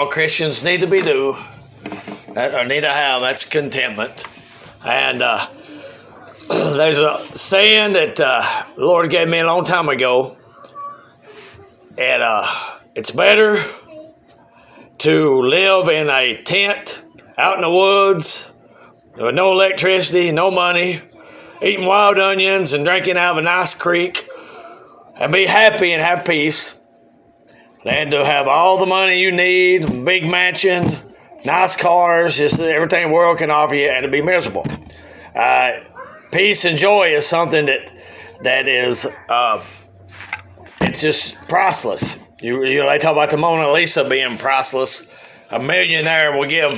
all Christians need to be do, or need to have. That's contentment. And there's a saying that the Lord gave me a long time ago. And it's better to live in a tent out in the woods with no electricity, no money, eating wild onions and drinking out of a nice creek and be happy and have peace, than to have all the money you need, big mansion, nice cars, just everything the world can offer you, and to be miserable. Peace and joy is something that is it's just priceless. They talk about the Mona Lisa being priceless. A millionaire will give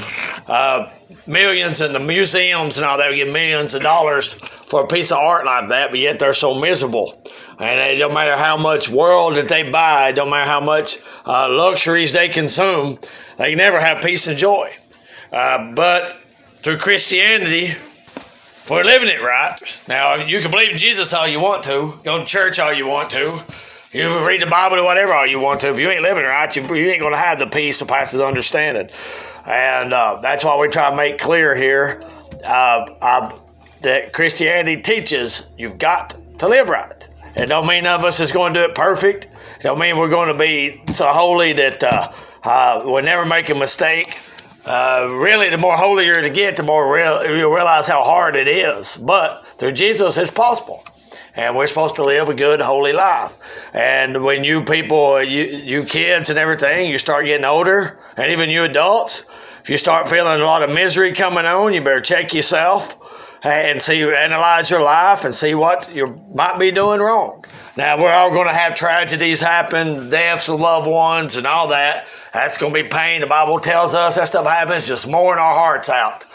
millions in the museums and all that, will give millions of dollars for a piece of art like that, but yet they're so miserable. And it don't matter how much world that they buy, it don't matter how much luxuries they consume, they can never have peace and joy. But through Christianity, if we're living it right, now you can believe in Jesus all you want to, go to church all you want to, you read the Bible or whatever all you want to. If you ain't living right, you ain't going to have the peace that passes understanding. And that's why we try to make clear here that Christianity teaches you've got to live right. It don't mean none of us is going to do it perfect. It don't mean we're going to be so holy that we'll never make a mistake. Really, the more holier to get, the more you'll realize how hard it is. But through Jesus, it's possible. And we're supposed to live a good, holy life. And when you people, you kids and everything, you start getting older, and even you adults, if you start feeling a lot of misery coming on, you better check yourself and analyze your life and see what you might be doing wrong. Now, we're all going to have tragedies happen, deaths of loved ones and all that. That's going to be pain. The Bible tells us that stuff happens, just mooring our hearts out.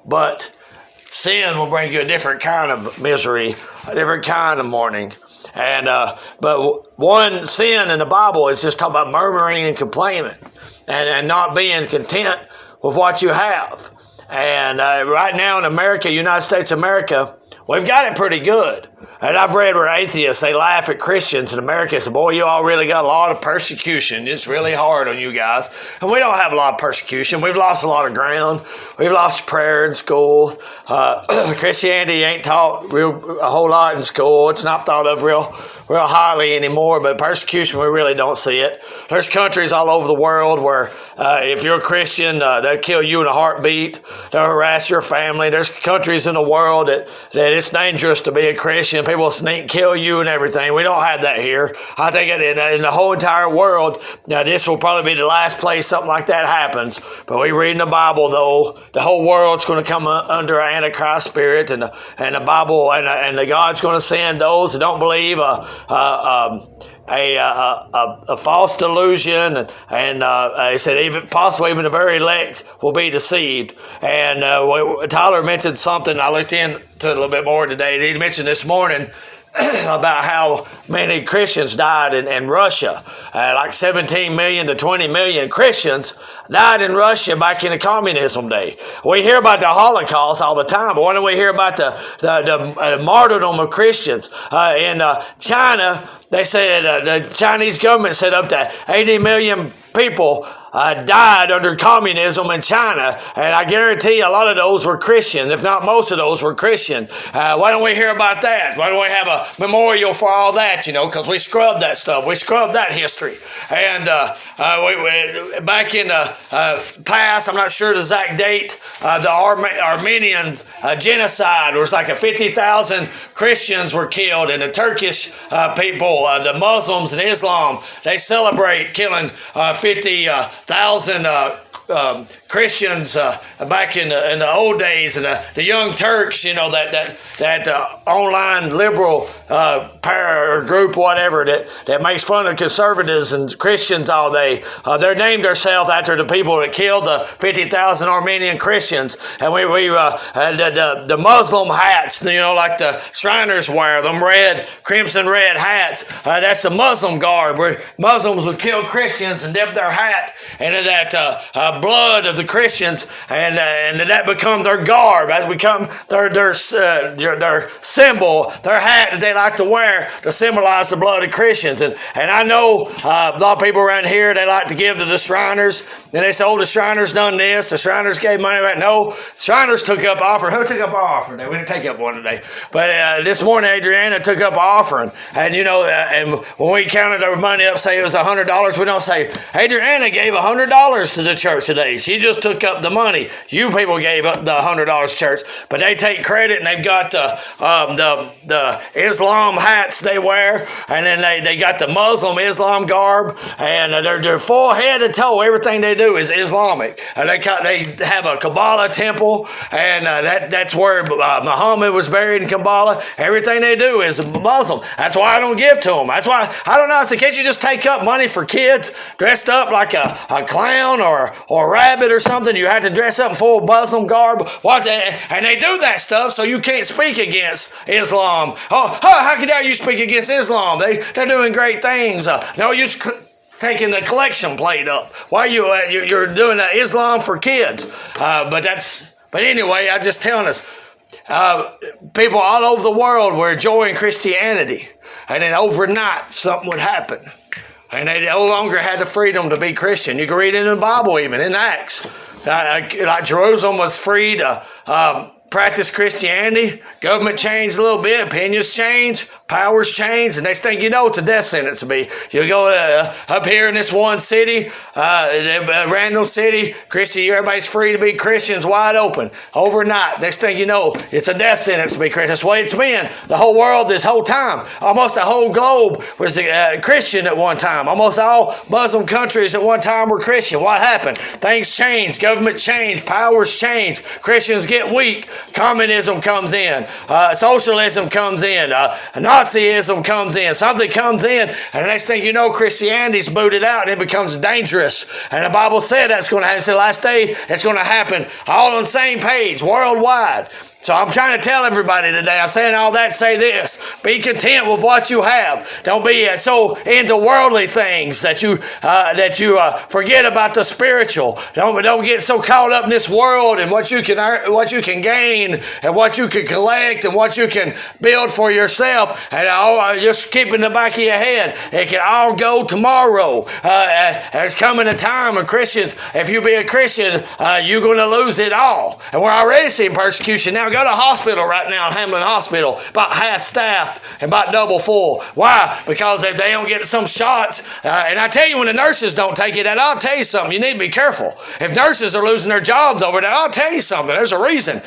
But sin will bring you a different kind of misery, a different kind of mourning. And but one sin in the Bible is just talking about murmuring and complaining and not being content with what you have. And right now in America, United States of America, we've got it pretty good. And I've read where atheists, they laugh at Christians in America and say, boy, you all really got a lot of persecution. It's really hard on you guys. And we don't have a lot of persecution. We've lost a lot of ground. We've lost prayer in school. Christianity ain't taught a whole lot in school. It's not thought of real highly anymore, but persecution, we really don't see it. There's countries all over the world where if you're a Christian, they'll kill you in a heartbeat. They'll harass your family. There's countries in the world that it's dangerous to be a Christian. People sneak kill you and everything. We don't have that here. I think in the whole entire world, now this will probably be the last place something like that happens. But we read in the Bible, though, the whole world's going to come under an Antichrist spirit, and the Bible and the God's going to send those that don't believe a false delusion, and he said even possibly even the very elect will be deceived. And Tyler mentioned something. I looked into it a little bit more today. He mentioned this morning about how many Christians died in Russia. Like 17 million to 20 million Christians died in Russia back in the communism day. We hear about the Holocaust all the time, but why don't we hear about the martyrdom of Christians? In China, they said the Chinese government said up to 80 million people died under communism in China, and I guarantee a lot of those were Christian, if not most of those were Christian. Why don't we hear about that? Why don't we have a memorial for all that, because we scrubbed that stuff. We scrubbed that history. And we back in the past, I'm not sure the exact date, the Armenians genocide was like 50,000 Christians were killed, and the Turkish people, the Muslims and Islam, they celebrate killing 50,000 Christians back in the old days, and the Young Turks, that online liberal or group, whatever, that makes fun of conservatives and Christians all day. They named themselves after the people that killed the 50,000 Armenian Christians. And the Muslim hats, like the Shriners wear, them crimson red hats. That's the Muslim garb, where Muslims would kill Christians and dip their hat into that blood of the Christians, and that become their garb, that become their symbol, their hat that they like to wear to symbolize the blood of Christians. And I know a lot of people around here, they like to give to the Shriners, and they say, oh, the Shriners done this, the Shriners gave money back. No, Shriners took up offering. Who took up our offering? We didn't take up one today. But this morning, Adriana took up offering. And, and when we counted our money up, say it was $100, we don't say, Adriana gave $100 to the church today. She just took up the money. You people gave up the $100 church. But they take credit, and they've got the Islam hats they wear, and then they got the Muslim Islam garb, and they're full head to toe. Everything they do is Islamic. And they have a Kabbalah temple, and that's where Muhammad was buried in Kabbalah. Everything they do is Muslim. That's why I don't give to them. That's why, I don't know, I said, can't you just take up money for kids dressed up like a clown or a rabbit or something? You have to dress up in full Muslim garb. And they do that stuff so you can't speak against Islam. Oh, how can you speak against Islam? They're doing great things. No, you're taking the collection plate up. Why you're doing Islam for kids? But anyway, I'm just telling us, people all over the world were enjoying Christianity, and then overnight something would happen, and they no longer had the freedom to be Christian. You can read it in the Bible, even in Acts. Like Jerusalem was free to practice Christianity. Government changed a little bit. Opinions changed. Powers changed. The next thing you know, it's a death sentence to be. You go up here in this one city, a random city, everybody's free to be Christians, wide open. Overnight, next thing you know, it's a death sentence to be Christian. That's the way it's been the whole world this whole time. Almost the whole globe was Christian at one time. Almost all Muslim countries at one time were Christian. What happened? Things changed. Government changed. Powers changed. Christians get weak. Communism comes in. Socialism comes in. Nazism comes in. Something comes in, and the next thing you know, Christianity's booted out, and it becomes dangerous. And the Bible said that's going to happen. It said last day it's going to happen all on the same page, worldwide. So I'm trying to tell everybody today, I'm saying all that to say this: be content with what you have. Don't be so into worldly things that you forget about the spiritual. Don't get so caught up in this world and what you can gain and what you can collect and what you can build for yourself. And just keep in the back of your head, it can all go tomorrow. There's coming a time of Christians, if you be a Christian, you're going to lose it all. And we're already seeing persecution now. Go to the hospital right now, Hamlin Hospital, about half staffed and about double full. Why? Because if they don't get some shots, and I tell you, when the nurses don't take it, and I'll tell you something, you need to be careful. If nurses are losing their jobs over that, I'll tell you something, there's a reason.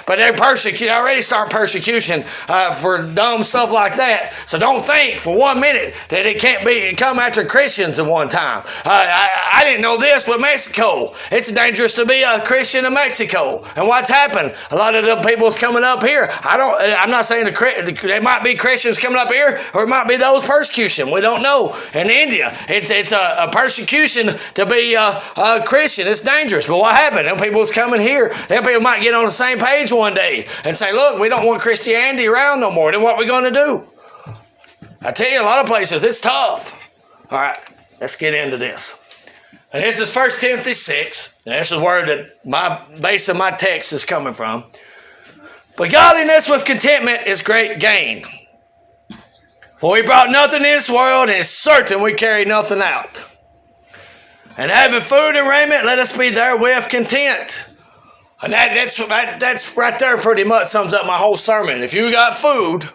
But they're already start persecution for dumb stuff like that. So don't think for 1 minute that it can't come after Christians at one time. I didn't know this, but Mexico, it's dangerous to be a Christian in Mexico. And what's happened? A lot of the people's coming up here. I'm not saying there might be Christians coming up here, or it might be those persecution. We don't know. In India, it's a persecution to be a Christian. It's dangerous. But what happened? Them people's coming here. Them people might get on the same page one day and say, look, we don't want Christianity around no more. Then what are we going to do? I tell you, a lot of places, it's tough. All right, let's get into this. And this is 1 Timothy 6. And this is where my base of my text is coming from. But godliness with contentment is great gain. For we brought nothing in this world, and it's certain we carry nothing out. And having food and raiment, let us be therewith content. And that's right there pretty much sums up my whole sermon. If you got food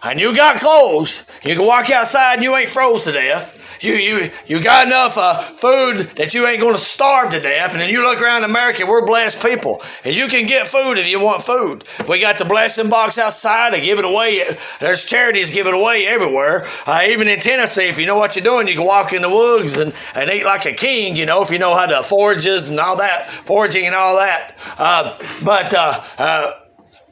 and you got clothes, you can walk outside and you ain't froze to death. You got enough food that you ain't going to starve to death. And then you look around America, we're blessed people. And you can get food if you want food. We got the blessing box outside. They give it away. There's charities give it away everywhere. Even in Tennessee, if you know what you're doing, you can walk in the woods and eat like a king, if you know how to foraging and all that.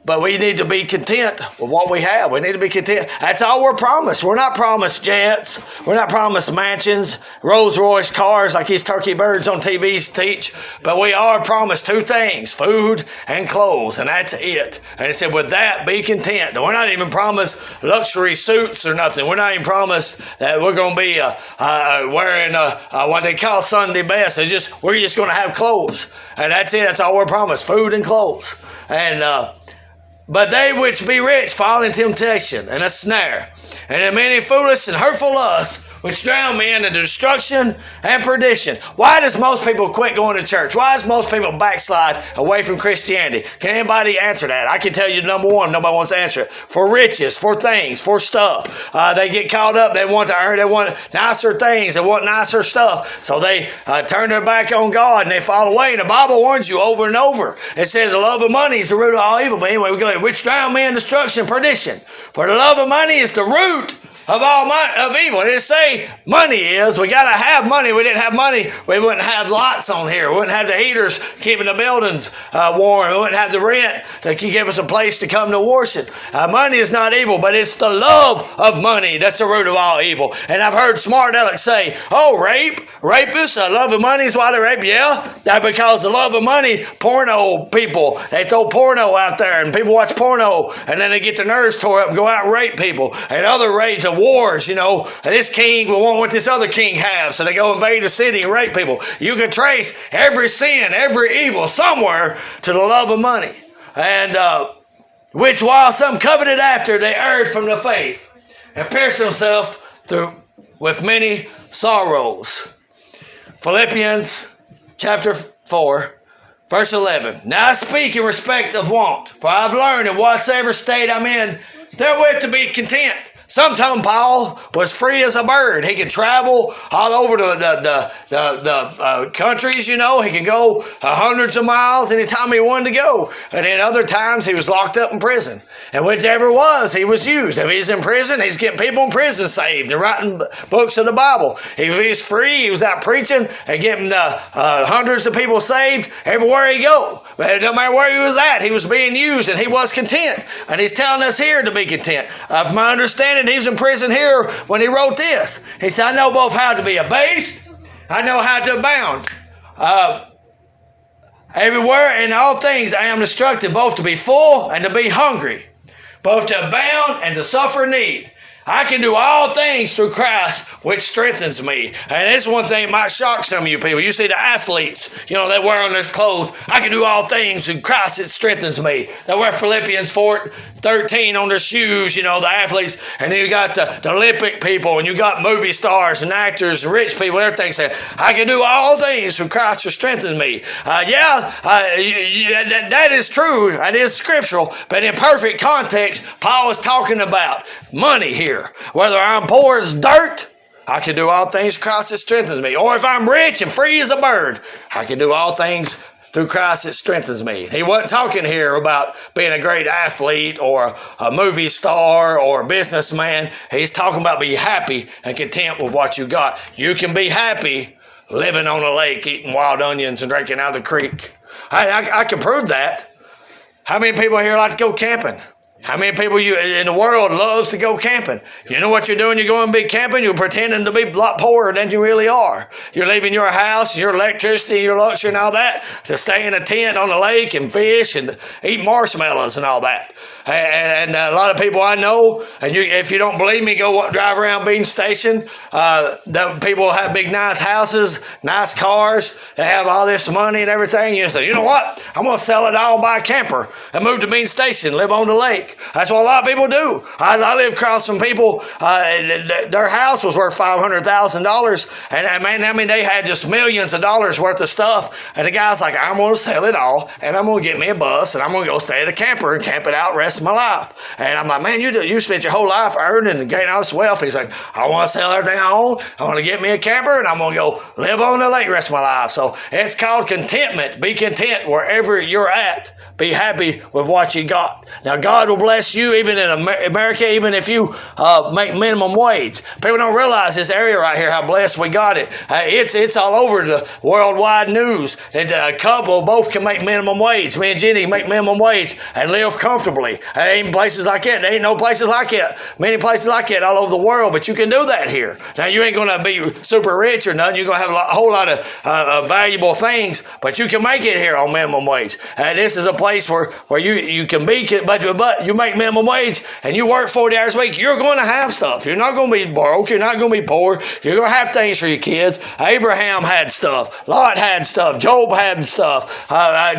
But we need to be content with what we have. We need to be content. That's all we're promised. We're not promised jets. We're not promised mansions, Rolls Royce cars like these turkey birds on TVs teach. But we are promised two things, food and clothes, and that's it. And it said, with that, be content. We're not even promised luxury suits or nothing. We're not even promised that we're going to be wearing what they call Sunday best. We're just going to have clothes. And that's it. That's all we're promised, food and clothes. And but they which be rich fall in temptation and a snare, and in many foolish and hurtful lusts, which drown men in destruction and perdition. Why does most people quit going to church? Why does most people backslide away from Christianity? Can anybody answer that? I can tell you number one, nobody wants to answer it. For riches, for things, for stuff. They get caught up, they want to earn, they want nicer things, they want nicer stuff. So they turn their back on God and they fall away. And the Bible warns you over and over. It says the love of money is the root of all evil. But anyway, we go ahead. Which drown men in destruction and perdition. For the love of money is the root of all of evil. It didn't say money is. We got to have money. We didn't have money, we wouldn't have lights on here. We wouldn't have the heaters keeping the buildings warm. We wouldn't have the rent to give us a place to come to worship. Money is not evil, but it's the love of money that's the root of all evil. And I've heard smart Alex say, oh, rapists, the love of money is why they rape. Yeah, that's because the love of money, porno people, they throw porno out there and people watch porno and then they get their nerves tore up and go out and rape people. And other rapes of wars, this king will want what this other king has, so they go invade the city and rape people. You can trace every sin, every evil somewhere to the love of money. And which while some coveted after, they erred from the faith and pierced themselves through with many sorrows. Philippians chapter 4, verse 11. Now I speak in respect of want, for I've learned in whatsoever state I'm in, therewith to be content. Sometime Paul was free as a bird. He could travel all over the countries, He can go hundreds of miles anytime he wanted to go. And then other times he was locked up in prison. And whichever it was, he was used. If he's in prison, he's getting people in prison saved and writing books of the Bible. If he's free, he was out preaching and getting hundreds of people saved everywhere he go. But no matter where he was at, he was being used and he was content. And he's telling us here to be content. From my understanding, he was in prison here when he wrote this. He said, I know both how to be abased, I know how to abound. Everywhere in all things I am instructed both to be full and to be hungry, both to abound and to suffer need. I can do all things through Christ, which strengthens me. And this one thing might shock some of you people. You see the athletes, they wear on their clothes, I can do all things through Christ, it strengthens me. They wear Philippians 4:13 on their shoes, the athletes. And then you got the Olympic people, and you got movie stars and actors and rich people and everything saying, I can do all things through Christ, who strengthens me. That is true. That is scriptural. But in perfect context, Paul is talking about money here. Whether I'm poor as dirt, I can do all things Christ that strengthens me. Or if I'm rich and free as a bird, I can do all things through Christ that strengthens me. He wasn't talking here about being a great athlete or a movie star or a businessman. He's talking about being happy and content with what you got. You can be happy living on a lake, eating wild onions and drinking out of the creek. I can prove that. How many people here like to go camping? How many people in the world loves to go camping? You know what you're doing? You're going to be camping. You're pretending to be a lot poorer than you really are. You're leaving your house, your electricity, your luxury and all that to stay in a tent on the lake and fish and eat marshmallows and all that. And a lot of people I know, and if you don't believe me, go drive around Bean Station. The people have big, nice houses, nice cars. They have all this money and everything. You say, you know what? I'm going to sell it all, buy a camper, and move to Bean Station, live on the lake. That's what a lot of people do. I live across from people, their house was worth $500,000. And they had just millions of dollars worth of stuff. And the guy's like, I'm going to sell it all, and I'm going to get me a bus, and I'm going to go stay at a camper and camp it out, rest rest of my life. And I'm like, man, you spent your whole life earning and gaining all this wealth. He's like, I want to sell everything I own. I want to get me a camper, and I'm going to go live on the lake the rest of my life. So it's called contentment. Be content wherever you're at. Be happy with what you got. Now, God will bless you even in America, even if you make minimum wage. People don't realize this area right here, how blessed we got it. It's all over the worldwide news that a couple both can make minimum wage. Me and Jenny make minimum wage and live comfortably. There ain't places like that. There ain't no places like that. Many places like that all over the world, but you can do that here. Now, you ain't going to be super rich or nothing. You're going to have a whole lot of valuable things, but you can make it here on minimum wage. This is a place where you can be, but you make minimum wage and you work 40 hours a week, you're going to have stuff. You're not going to be broke. You're not going to be poor. You're going to have things for your kids. Abraham had stuff. Lot had stuff. Job had stuff.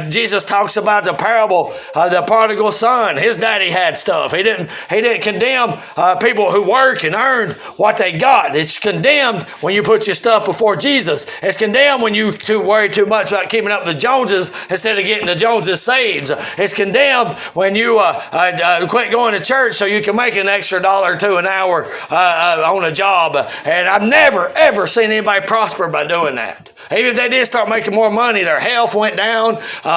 Jesus talks about the parable of the prodigal son. His daddy had stuff. He didn't condemn people who work and earn what they got. It's condemned when you put your stuff before Jesus. It's condemned when you worry too much about keeping up with the Joneses instead of getting the Joneses saved. It's condemned when you quit going to church so you can make an extra $1 or $2 an hour on a job. And I've never, ever seen anybody prosper by doing that. Even if they did start making more money, their health went down,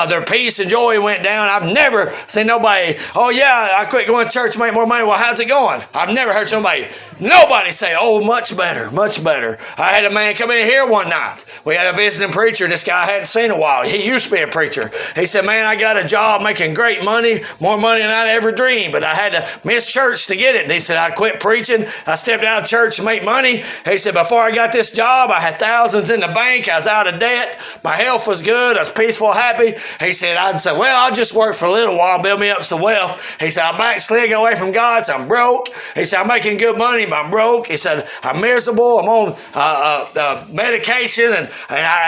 their peace and joy went down. I've never seen nobody, oh yeah, I quit going to church to make more money. Well, how's it going? I've never heard nobody say, oh, much better, much better. I had a man come in here one night. We had a visiting preacher. This guy I hadn't seen in a while. He used to be a preacher. He said, man, I got a job making great money, more money than I'd ever dreamed, but I had to miss church to get it. And he said, I quit preaching. I stepped out of church to make money. He said, before I got this job, I had thousands in the bank. I was out of debt. My health was good. I was peaceful, happy. He said, I'd say, well, I'll just work for a little while and build me up some wealth. He said, I backslid, got away from God, so I'm broke. He said, I'm making good money, but I'm broke. He said, I'm miserable. I'm on medication, and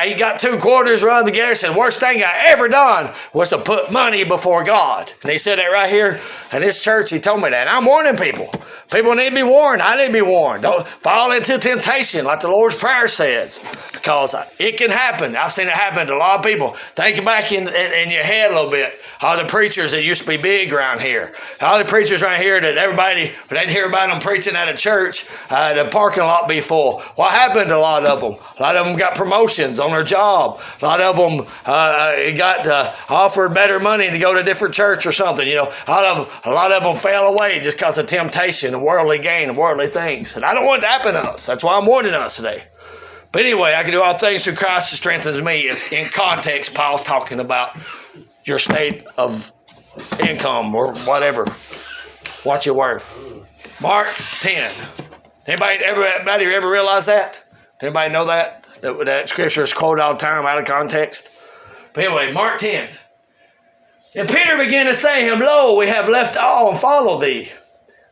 he got 2 quarters run together. He said, worst thing I ever done was to put money before God. And he said that right here in this church. He told me that. And I'm warning people. People need to be warned. I need to be warned. Don't fall into temptation like the Lord's Prayer says, because it can happen. I've seen it happen to a lot of people. Think back in your head a little bit. All the preachers that used to be big around here. All the preachers around here that everybody, when they'd hear about them preaching at a church, the parking lot be full. What happened to a lot of them? A lot of them got promotions on their job. A lot of them got offered better money to go to a different church or something. You know, a lot of them fell away just because of temptation and worldly gain and worldly things. And I don't want it to happen to us. That's why I'm warning us today. But anyway, I can do all things through Christ who strengthens me. It's in context, Paul's talking about your state of income or whatever, what you're worth. Mark 10. Anybody ever realize that? Anybody know that? That scripture is quoted all the time out of context. But anyway, Mark 10. And Peter began to say to him, Lo, we have left all and followed thee.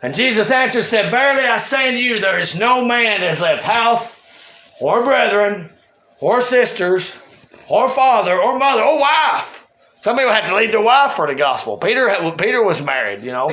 And Jesus answered and said, Verily I say unto you, there is no man that has left house, or brethren, or sisters, or father, or mother, or wife. Some people had to leave their wife for the gospel. Peter was married, you know.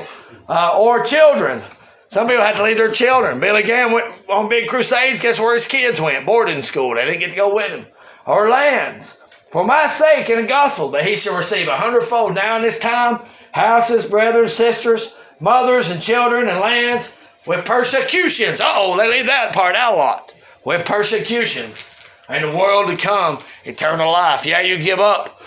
Or children. Some people had to leave their children. Billy Graham went on big crusades. Guess where his kids went? Boarding school. They didn't get to go with him. Or lands. For my sake in the gospel, that he shall receive 100-fold now in this time, houses, brethren, sisters, mothers, and children, and lands, with persecutions. They leave that part out a lot. With persecutions. And the world to come, eternal life. Yeah, you give up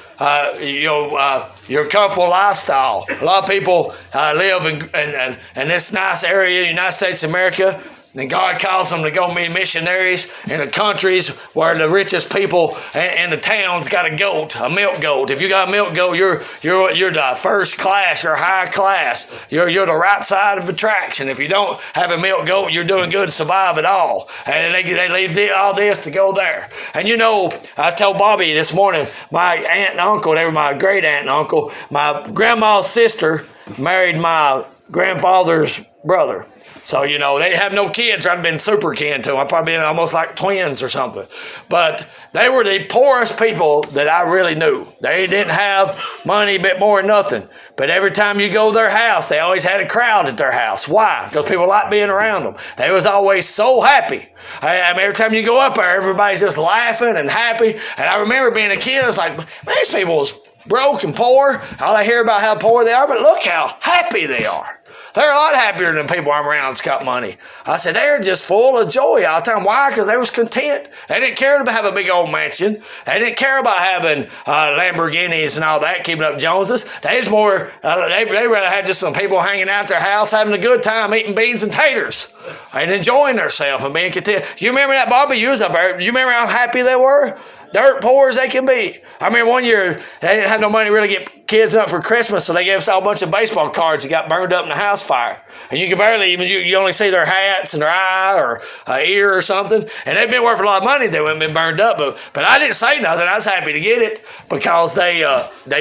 your comfortable lifestyle. A lot of people live in this nice area, United States of America, and God calls them to go be missionaries in the countries where the richest people in the towns got a goat, a milk goat. If you got a milk goat, you're the first class, you're high class. You're the right side of attraction. If you don't have a milk goat, you're doing good to survive at all. And they leave all this to go there. And you know, I told Bobby this morning, my aunt and uncle, they were my great aunt and uncle, my grandma's sister married my grandfather's brother. So, you know, they have no kids. I'd been super kin to them. I'd probably been almost like twins or something. But they were the poorest people that I really knew. They didn't have money, a bit more than nothing. But every time you go to their house, they always had a crowd at their house. Why? Because people liked being around them. They was always so happy. I mean, every time you go up there, everybody's just laughing and happy. And I remember being a kid, I was like, man, these people was broke and poor. All they hear about how poor they are, but look how happy they are. They're a lot happier than people I'm around that's got money. I said, they're just full of joy all the time. Why? Because they was content. They didn't care to have a big old mansion. They didn't care about having Lamborghinis and all that, keeping up Joneses. They was more, they rather had just some people hanging out at their house, having a good time, eating beans and taters, and enjoying themselves and being content. You remember that, Bobby? You remember how happy they were? Dirt poor as they can be. I remember one year, they didn't have no money to really get kids up for Christmas, so they gave us all a bunch of baseball cards that got burned up in the house fire. And you can barely even, you only see their hats and their eye or ear or something. And they've been worth a lot of money. They wouldn't have been burned up. But I didn't say nothing. I was happy to get it because they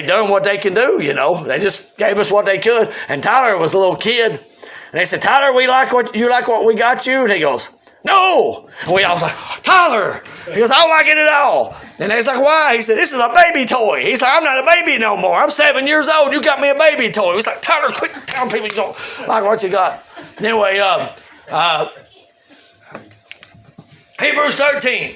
done what they can do, you know. They just gave us what they could. And Tyler was a little kid. And they said, Tyler, we like what we got you? And he goes, no. And we all was like, Tyler. He goes, I don't like it at all. And they was like, why? He said, this is a baby toy. He's like, I'm not a baby no more. I'm 7 years old. You got me a baby toy. He was like, Tyler, quit telling people you don't like what you got. Anyway, Hebrews 13.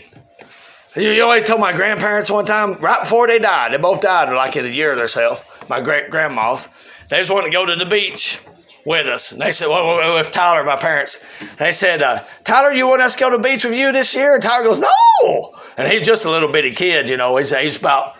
You always told my grandparents one time, right before they died, they both died like in a year of themselves, my great-grandmas. They just wanted to go to the beach with us. And they said, well, with Tyler, my parents. They said, Tyler, you want us to go to the beach with you this year? And Tyler goes, no. And he's just a little bitty kid, you know. He's about,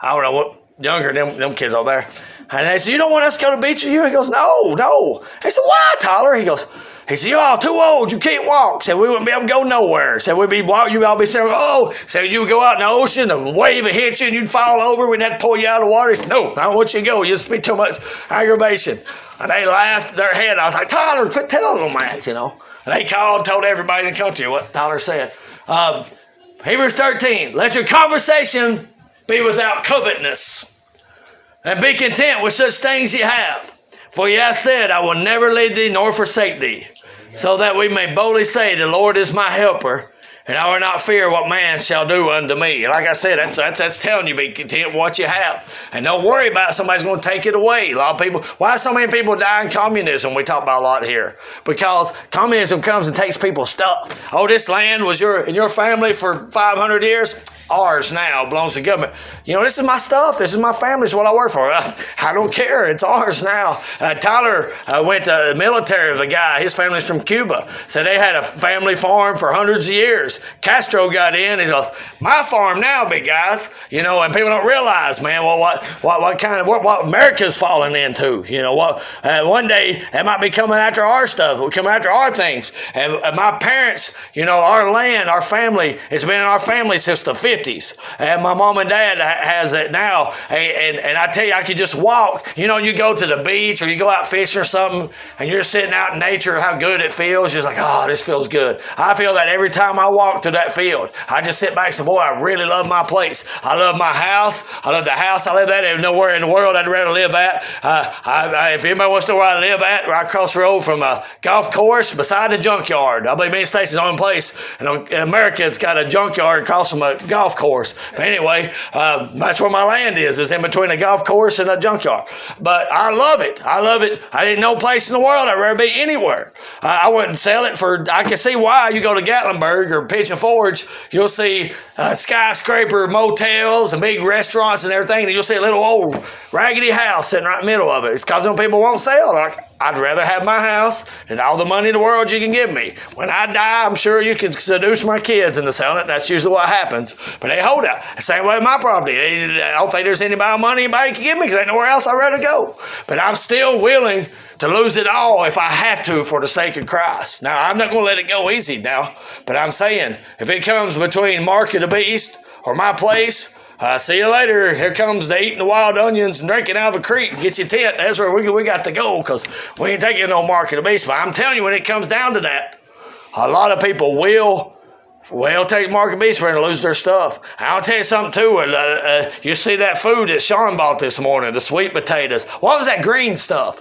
I don't know, what younger than them kids over there. And they said, you don't want us to go to the beach with you? He goes, no. They said, why, Tyler? He said, you're all too old. You can't walk. Said, we wouldn't be able to go nowhere. Said, you'd all be saying, oh. Said, you would go out in the ocean, the wave would hit you, and you'd fall over. We'd have to pull you out of the water. He said, no, I don't want you to go. You'll just be too much aggravation. And they laughed their head. I was like, Tyler, quit telling them that, you know. And they called, told everybody in the country what Tyler said. Hebrews 13, let your conversation be without covetousness, and be content with such things ye have. For ye have said, I will never leave thee nor forsake thee, so that we may boldly say, the Lord is my helper, and I will not fear what man shall do unto me. Like I said, that's telling you, be content with what you have. And don't worry about somebody's going to take it away. A lot of people, why so many people die in communism? We talk about a lot here. Because communism comes and takes people's stuff. Oh, this land was in your family for 500 years. Ours now belongs to government. You know, this is my stuff. This is my family. This is what I work for. I don't care. It's ours now. Tyler went to the military with a guy. His family's from Cuba. So they had a family farm for hundreds of years. Castro got in. He goes, my farm now, big guys. You know, and people don't realize, man, well, what America's falling into. You know, one day they might be coming after our stuff. We'll come after our things. And my parents, you know, our land, our family, it's been in our family since the 50s. And my mom and dad has it now. And I tell you, I could just walk. You know, you go to the beach or you go out fishing or something, and you're sitting out in nature, how good it feels. You're just like, oh, this feels good. I feel that every time I walk to that field. I just sit back and say, boy, I really love my place. I love my house. I love the house I live at. There's nowhere in the world I'd rather live at. If anybody wants to know where I live at, right across the road from a golf course beside the junkyard. I believe many states is the only place in America that's got a junkyard across from a golf course. But anyway, that's where my land is in between a golf course and a junkyard. But I love it. I didn't know place in the world I'd rather be anywhere. I wouldn't sell it I can see why. You go to Gatlinburg or Pigeon Forge, you'll see skyscraper motels and big restaurants and everything, and you'll see a little old raggedy house sitting right in the middle of it. It's because them people won't sell. Like, I'd rather have my house than all the money in the world you can give me. When I die, I'm sure you can seduce my kids into selling it. That's usually what happens. But they hold out. Same way with my property. I don't think there's anybody can give me because ain't nowhere else I'd rather go. But I'm still willing to lose it all if I have to for the sake of Christ. Now, I'm not going to let it go easy now. But I'm saying, if it comes between Mark of the Beast or my place, see you later. Here comes the eating the wild onions and drinking out of a creek. Get your tent. That's where we got to go because we ain't taking no Mark of the Beast. But I'm telling you, when it comes down to that, a lot of people will take Mark of the Beast for to lose their stuff. I'll tell you something too. You see that food that Sean bought this morning, the sweet potatoes. What was that green stuff?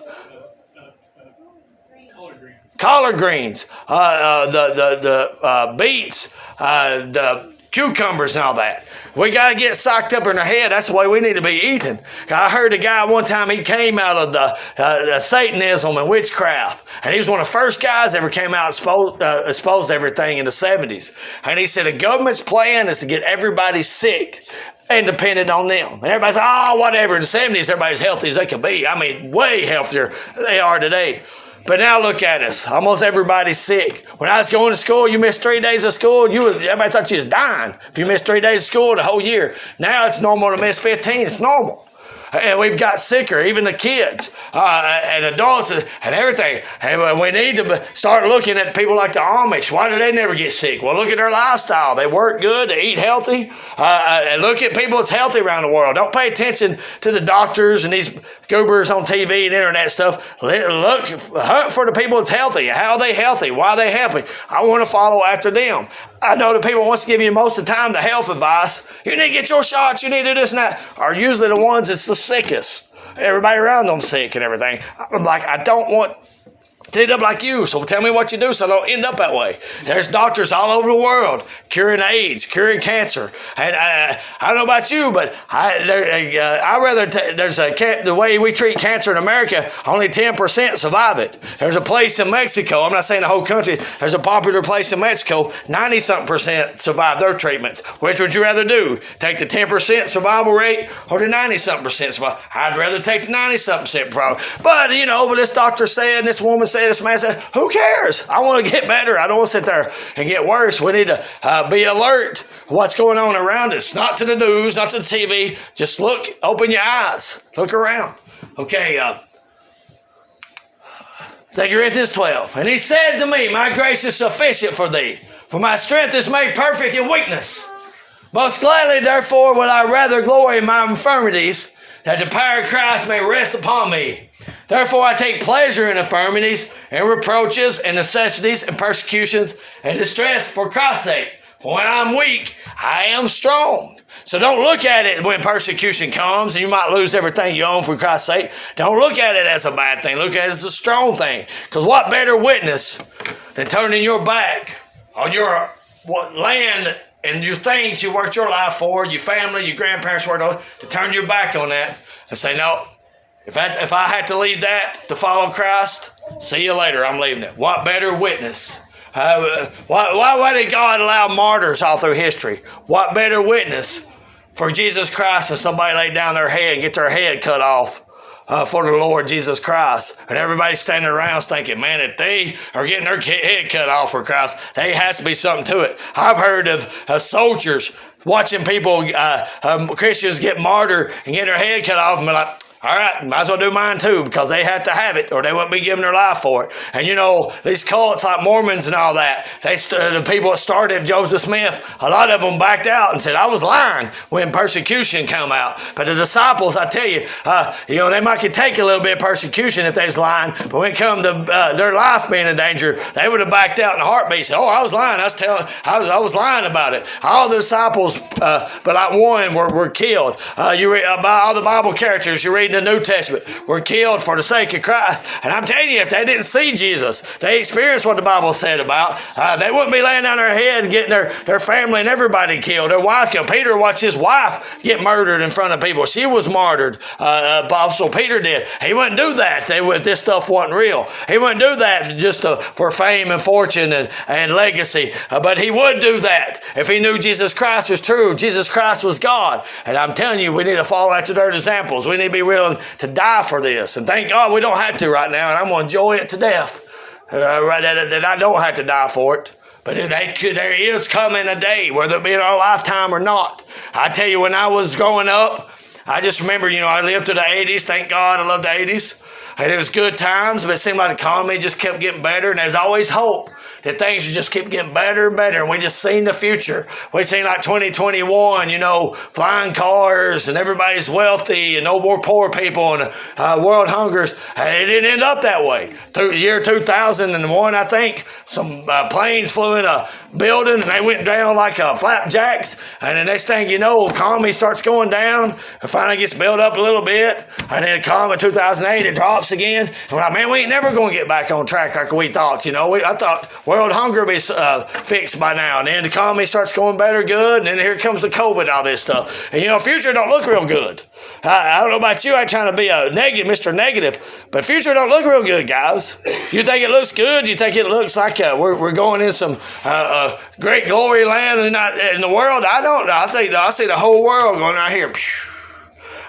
Collard greens, the beets, the cucumbers and all that. We got to get socked up in our head. That's the way we need to be eating. I heard a guy one time, he came out of the Satanism and witchcraft. And he was one of the first guys that ever came out and exposed everything in the 70s. And he said the government's plan is to get everybody sick and depended on them. And everybody's like, oh, whatever. In the 70s, everybody's healthy as they could be. I mean, way healthier than they are today. But now look at us. Almost everybody's sick. When I was going to school, you missed 3 days of school, everybody thought you was dying if you missed 3 days of school the whole year. Now it's normal to miss 15. It's normal. And we've got sicker, even the kids and adults and everything. And we need to start looking at people like the Amish. Why do they never get sick? Well, look at their lifestyle. They work good. They eat healthy. And look at people that's healthy around the world. Don't pay attention to the doctors and these goobers on TV and internet stuff. Hunt for the people that's healthy. How are they healthy? Why are they healthy? I want to follow after them. I know the people wants to give you most of the time the health advice. You need to get your shots. You need to do this and that. Are usually the ones that's the sickest. Everybody around them sick and everything. I'm like, I don't want to end up like you, so tell me what you do so I don't end up that way. There's doctors all over the world curing AIDS, curing cancer. And I don't know about you, but the way we treat cancer in America, only 10% survive it. There's a place in Mexico, I'm not saying the whole country, there's a popular place in Mexico, 90-something% survive their treatments. Which would you rather do? Take the 10% survival rate or the 90-something% survival? I'd rather take the 90-something% survival. But, but this doctor said, this woman said, this man said, who cares? I want to get better. I don't want to sit there and get worse. We need to be alert what's going on around us. Not to the news, not to the TV. Just look, open your eyes. Look around. Okay, 2 Corinthians 12. And he said to me, my grace is sufficient for thee, for my strength is made perfect in weakness. Most gladly, therefore, will I rather glory in my infirmities, that the power of Christ may rest upon me. Therefore I take pleasure in infirmities, and reproaches, and necessities, and persecutions, and distress for Christ's sake. For when I'm weak, I am strong. So don't look at it when persecution comes, and you might lose everything you own for Christ's sake. Don't look at it as a bad thing. Look at it as a strong thing. Because what better witness than turning your back on your land and your things you worked your life for, your family, your grandparents worked on, to turn your back on that and say, no, if I had to leave that to follow Christ, see you later, I'm leaving it. What better witness? Why did God allow martyrs all through history? What better witness for Jesus Christ than somebody lay down their head and get their head cut off for the Lord Jesus Christ? And everybody's standing around thinking, man, if they are getting their head cut off for Christ, there has to be something to it. I've heard of soldiers watching people, Christians get martyred and get their head cut off, and be like, all right, might as well do mine too, because they had to have it or they wouldn't be giving their life for it. And these cults like Mormons and all that, the people that started Joseph Smith, a lot of them backed out and said, I was lying when persecution came out. But the disciples, I tell you, they might could take a little bit of persecution if they was lying, but when it come to their life being in danger, they would have backed out in a heartbeat. Said, I was lying. I was lying about it. All the disciples, but like one, were killed. You read about all the Bible characters you read in the New Testament were killed for the sake of Christ. And I'm telling you, if they didn't see Jesus, they experienced what the Bible said about, they wouldn't be laying down their head and getting their family and everybody killed, their wife killed. Peter watched his wife get murdered in front of people. She was martyred. Apostle Peter did. He wouldn't do that if this stuff wasn't real. He wouldn't do that just for fame and fortune and legacy. But he would do that if he knew Jesus Christ was true. Jesus Christ was God. And I'm telling you, we need to follow after their examples. We need to be willing to die for this. And thank God we don't have to right now. And I'm going to enjoy it to death. That I don't have to die for it. But there is coming a day, whether it be in our lifetime or not. I tell you, when I was growing up, I just remember, I lived through the 80s. Thank God I love the 80s. And it was good times, but it seemed like the economy just kept getting better. And there's always hope that things just keep getting better and better. And we just seen the future. We seen like 2021, flying cars and everybody's wealthy and no more poor people and world hungers. And it didn't end up that way. Through the year 2001, I think, some planes flew in a building and they went down like flapjacks. And the next thing you know, economy starts going down and finally gets built up a little bit. And then economy in 2008, it drops again. And we're like, man, we ain't never going to get back on track like we thought. I thought world hunger will be fixed by now. And then the economy starts going better, good. And then here comes the COVID, all this stuff. And, future don't look real good. I don't know about you. I ain't trying to be a negative, Mr. Negative, but future don't look real good, guys. You think it looks good? You think it looks like we're going in some great glory land in the world? I don't know. I see the whole world going right here.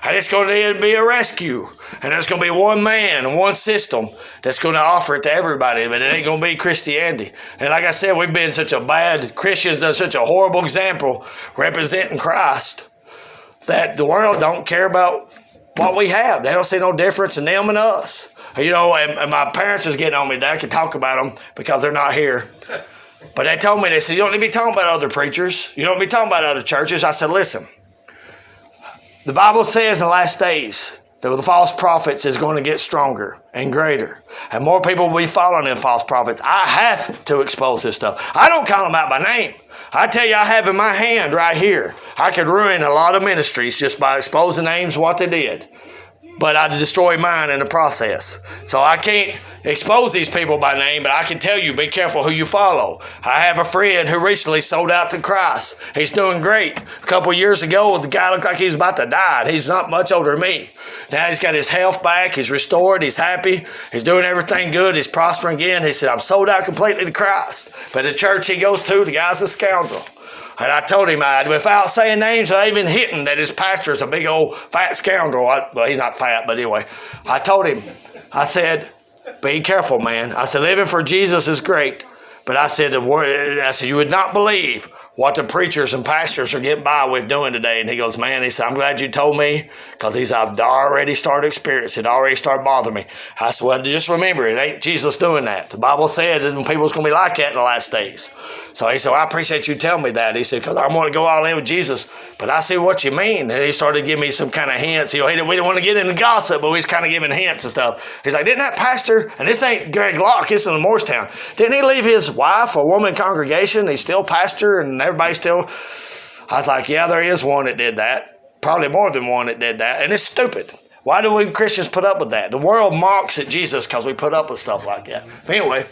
And it's going to be a rescue. And there's going to be one man and one system that's going to offer it to everybody, but it ain't going to be Christianity. And like I said, we've been such a bad, Christians done such a horrible example representing Christ that the world don't care about what we have. They don't see no difference in them and us. You know, and my parents was getting on me today. I could talk about them because they're not here. But they told me, they said, you don't need to be talking about other preachers. You don't need to be talking about other churches. I said, listen, the Bible says in the last days that the false prophets is going to get stronger and greater. And more people will be following them false prophets. I have to expose this stuff. I don't call them out by name. I tell you, I have in my hand right here. I could ruin a lot of ministries just by exposing names of what they did. But I destroy mine in the process. So I can't expose these people by name, but I can tell you, be careful who you follow. I have a friend who recently sold out to Christ. He's doing great. A couple of years ago, the guy looked like he was about to die. He's not much older than me. Now he's got his health back. He's restored. He's happy. He's doing everything good. He's prospering again. He said, I'm sold out completely to Christ. But the church he goes to, the guy's a scoundrel. And I told him, without saying names, I even hitting that his pastor is a big old fat scoundrel. Well, he's not fat, but anyway. I told him, I said, be careful, man. I said, living for Jesus is great. But I said, you would not believe what the preachers and pastors are getting by with doing today. And he goes, man, he said, I'm glad you told me, because I've already started experiencing it. Already started bothering me. I said, well, just remember, it ain't Jesus doing that. The Bible said that people's going to be like that in the last days. So he said, well, I appreciate you telling me that. He said, because I want to go all in with Jesus. But I see what you mean. And he started giving me some kind of hints. We didn't want to get into gossip, but we was kind of giving hints and stuff. He's like, didn't that pastor, and this ain't Greg Locke, this is in Morristown, didn't he leave his wife, a woman congregation? He's still pastor, and everybody still. I was like, yeah, there is one that did that. Probably more than one that did that. And it's stupid. Why do we Christians put up with that? The world mocks at Jesus because we put up with stuff like that. Anyway,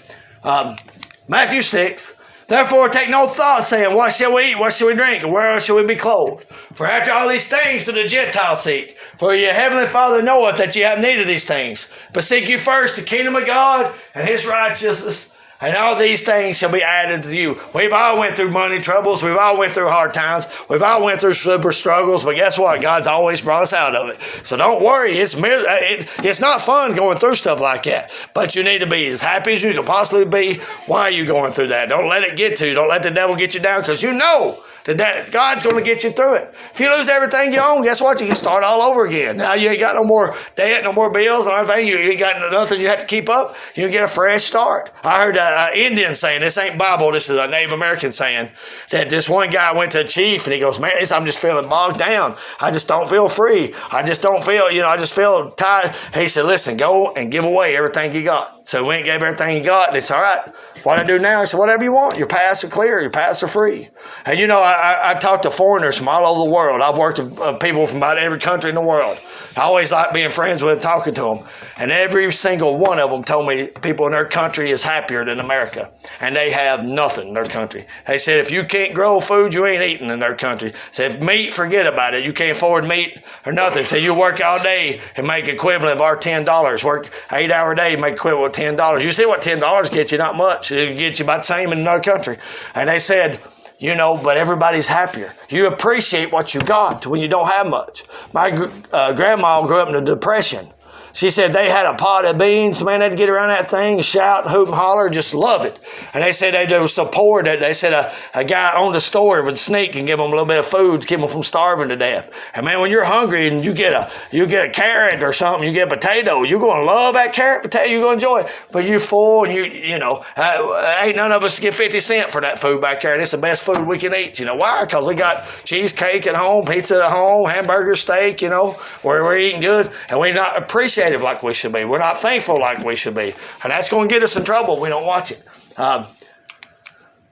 Matthew 6. Therefore, take no thought, saying, what shall we eat? What shall we drink? And where shall we be clothed? For after all these things do the Gentiles seek. For your heavenly Father knoweth that ye have need of these things. But seek ye first the kingdom of God and his righteousness, and all these things shall be added to you. We've all went through money troubles. We've all went through hard times. We've all went through super struggles. But guess what? God's always brought us out of it. So don't worry. It's not fun going through stuff like that. But you need to be as happy as you can possibly be while you're going through that. Don't let it get to you. Don't let the devil get you down, because you know that God's going to get you through it. If you lose everything you own, guess what? You can start all over again. Now you ain't got no more debt, no more bills, and everything. You ain't got nothing you have to keep up. You can get a fresh start. I heard an Indian saying, this ain't Bible, this is a Native American saying, that this one guy went to a chief and he goes, man, I'm just feeling bogged down. I just don't feel free. I just don't feel, I just feel tired. He said, listen, go and give away everything you got. So we went and gave everything he got, and it's all right. What I do now, he said, whatever you want. Your paths are clear. Your paths are free. And I talk to foreigners from all over the world. I've worked with people from about every country in the world. I always like being friends with and talking to them. And every single one of them told me people in their country is happier than America. And they have nothing in their country. They said, if you can't grow food, you ain't eating in their country. Said, meat, forget about it. You can't afford meat or nothing. Said, you work all day and make equivalent of our $10. Work 8-hour day, make equivalent of $10. You see what $10 gets you? Not much. It gets you about the same in another country. And they said, but everybody's happier. You appreciate what you got when you don't have much. My grandma grew up in the Depression. She said they had a pot of beans. Man, they'd get around that thing and shout and hoop and holler and just love it. And they said they would support it. They said a guy owned a store would sneak and give them a little bit of food to keep them from starving to death. And man, when you're hungry and you get a carrot or something, you get a potato, you're going to love that carrot, potato, you're going to enjoy it. But you're full and ain't none of us get 50 cents for that food back there. And it's the best food we can eat. Why? Because we got cheesecake at home, pizza at home, hamburger, steak, where we're eating good. And we're not appreciative like we should be. We're not thankful like we should be. And that's going to get us in trouble if we don't watch it.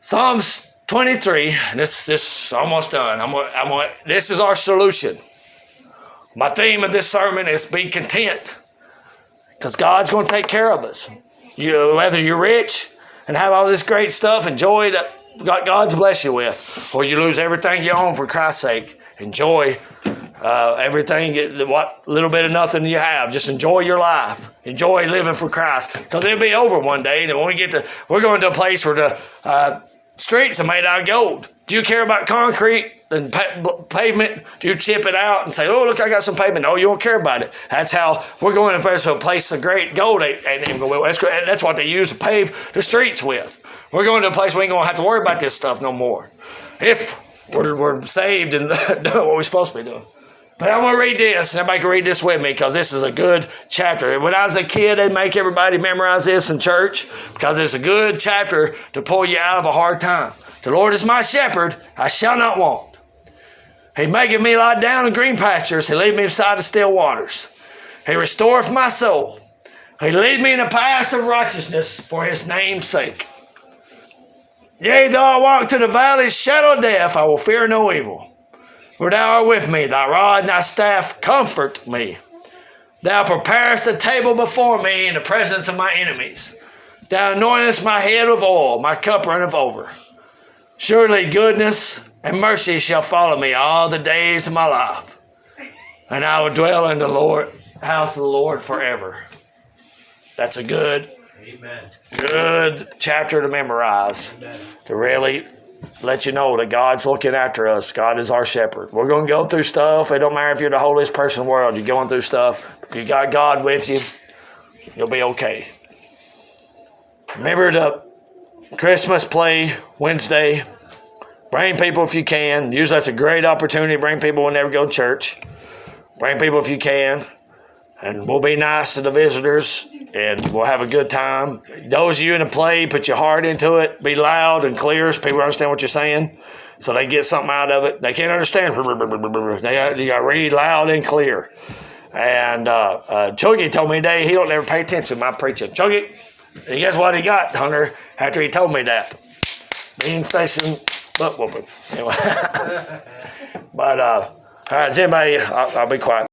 Psalms 23, and this is almost done. This is our solution. My theme of this sermon is be content, because God's going to take care of us. Whether you're rich and have all this great stuff, enjoy that God's blessed you with, or you lose everything you own for Christ's sake, enjoy Everything, what little bit of nothing you have, just enjoy your life. Enjoy living for Christ, because it'll be over one day. And when we're going to a place where the streets are made out of gold. Do you care about concrete and pavement? Do you chip it out and say, "Oh, look, I got some pavement"? No, you don't care about it. That's how we're going to a place of great gold. Ain't even going. That's what they use to pave the streets with. We're going to a place we ain't gonna have to worry about this stuff no more, if we're saved and doing what we're supposed to be doing. But I'm going to read this, and everybody can read this with me, because this is a good chapter. When I was a kid, they'd make everybody memorize this in church, because it's a good chapter to pull you out of a hard time. The Lord is my shepherd, I shall not want. He maketh me lie down in green pastures. He leadeth me beside the still waters. He restoreth my soul. He lead me in the paths of righteousness for his name's sake. Yea, though I walk through the valley's shadow of death, I will fear no evil. For thou art with me, thy rod and thy staff comfort me. Thou preparest a table before me in the presence of my enemies. Thou anointest my head with oil, my cup runneth over. Surely goodness and mercy shall follow me all the days of my life, and I will dwell in the house of the Lord forever. That's a good chapter to memorize. Amen. To really let you know that God's looking after us. God is our shepherd. We're going to go through stuff. It don't matter if you're the holiest person in the world. You're going through stuff. If you got God with you, you'll be okay. Remember the Christmas play Wednesday. Bring people if you can. Usually that's a great opportunity to bring people when they go to church. Bring people if you can. And we'll be nice to the visitors, and we'll have a good time. Those of you in the play, put your heart into it. Be loud and clear so people understand what you're saying, so they get something out of it. They can't understand. You got to read loud and clear. And Chuggy told me today he don't ever pay attention to my preaching. Chuggy, and guess what he got, Hunter, after he told me that? Bean station butt whooping. Anyway. But, all right, does anybody, I'll be quiet.